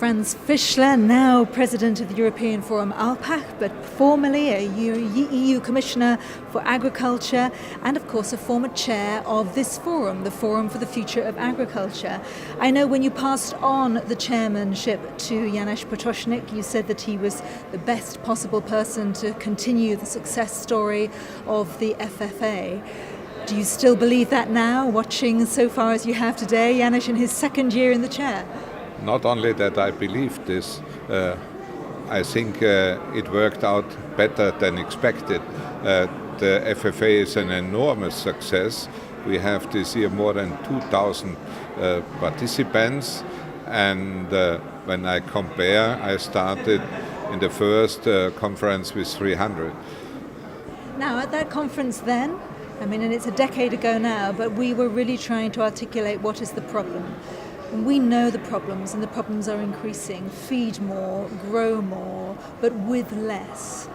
Franz Fischler, now President of the European Forum ALPAC, but formerly a EU Commissioner for Agriculture and of course a former chair of this forum, the Forum for the Future of Agriculture. I know when you passed on the chairmanship to Janusz Potočnik, you said that he was the best possible person to continue the success story of the FFA. Do you still believe that now, watching so far as you have today, Janusz in his second year in the chair? Not only that I believe this, I think it worked out better than expected. The FFA is an enormous success. We have this year more than 2,000 participants, and when I compare, I started in the first conference with 300. Now, at that conference then, and it's a decade ago now, but we were really trying to articulate what is the problem. And we know the problems, and the problems are increasing. Feed more, grow more, but with less.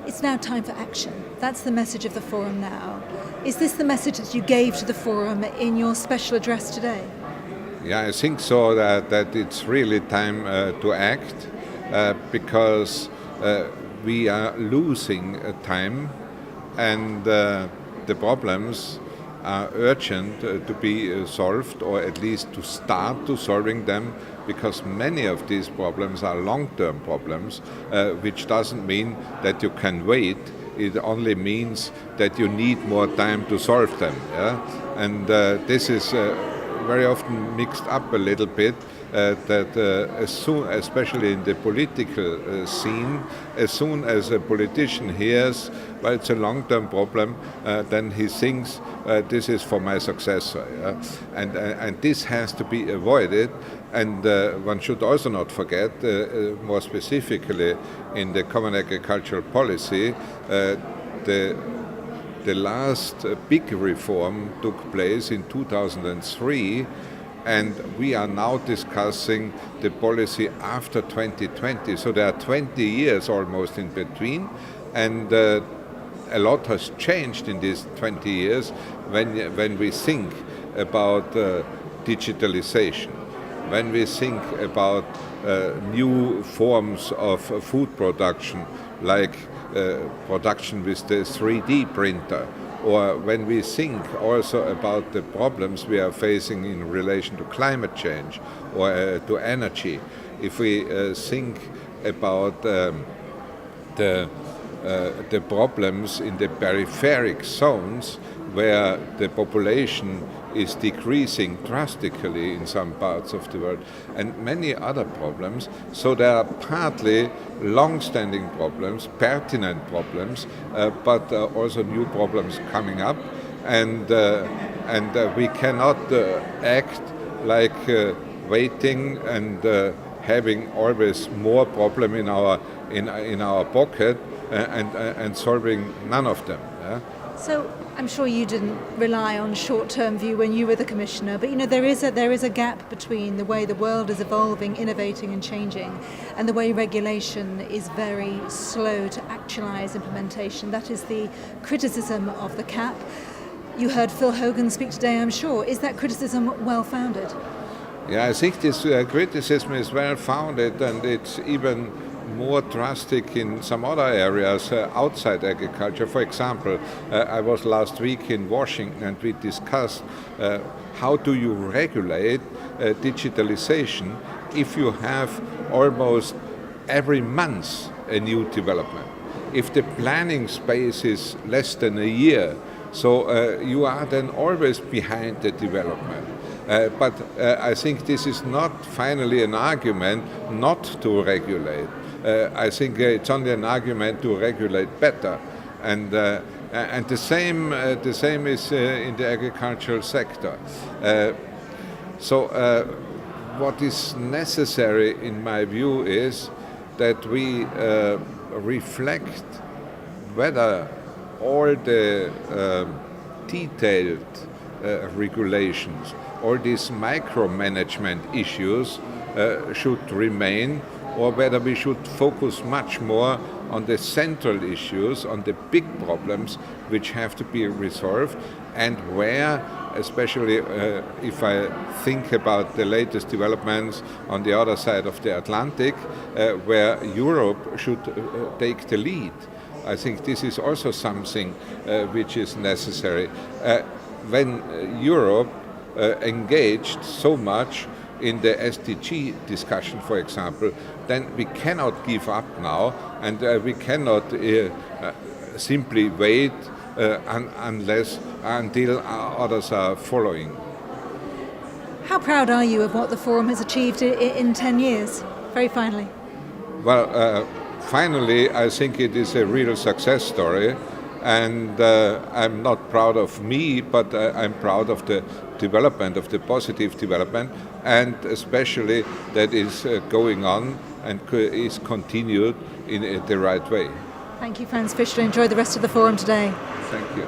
It's now time for action. That's the message of the forum now. Is this the message that you gave to the forum in your special address today? Yeah, I think so, that it's really time to act because we are losing time, and the problems are urgent to be solved, or at least to start to solving them, because many of these problems are long-term problems, which doesn't mean that you can wait. It only means that you need more time to solve them. Yeah? And this is very often mixed up a little bit, that as soon, especially in the political scene, as soon as a politician hears, well, it's a long-term problem, then he thinks this is for my successor. Yeah? And this has to be avoided. And one should also not forget, more specifically in the Common Agricultural Policy, the last big reform took place in 2003, and we are now discussing the policy after 2020. So there are 20 years almost in between, and a lot has changed in these 20 years when we think about digitalization, when we think about new forms of food production, like production with the 3D printer, or when we think also about the problems we are facing in relation to climate change or to energy. If we think about the problems in the peripheric zones, where the population is decreasing drastically in some parts of the world, and many other problems. So there are partly long-standing problems, pertinent problems, but also new problems coming up, and we cannot act like waiting and having always more problem in our pocket and solving none of them. Yeah? So I'm sure you didn't rely on short-term view when you were the commissioner, but there is a gap between the way the world is evolving, innovating and changing, and the way regulation is very slow to actualize implementation. That is the criticism of the CAP. You heard Phil Hogan speak today, I'm sure. Is that criticism well-founded? Yeah, I think this criticism is well-founded, and it's even more drastic in some other areas outside agriculture. For example, I was last week in Washington, and we discussed how do you regulate digitalization if you have almost every month a new development. If the planning space is less than a year, so you are then always behind the development. But I think this is not finally an argument not to regulate. I think it's only an argument to regulate better, and the same is in the agricultural sector. So what is necessary, in my view, is that we reflect whether all the detailed regulations, all these micromanagement issues should remain, or whether we should focus much more on the central issues, on the big problems which have to be resolved, and where especially if I think about the latest developments on the other side of the Atlantic, where Europe should take the lead. I think this is also something which is necessary. When Europe engaged so much in the SDG discussion, for example, then we cannot give up now, and we cannot simply wait until others are following. How proud are you of what the Forum has achieved in 10 years? Very finally. Well, finally, I think it is a real success story, and I'm not proud of me, but I'm proud of the development, of the positive development, and especially that is going on and is continued in the right way. Thank you, Franz Fischler. Enjoy the rest of the Forum today. Thank you.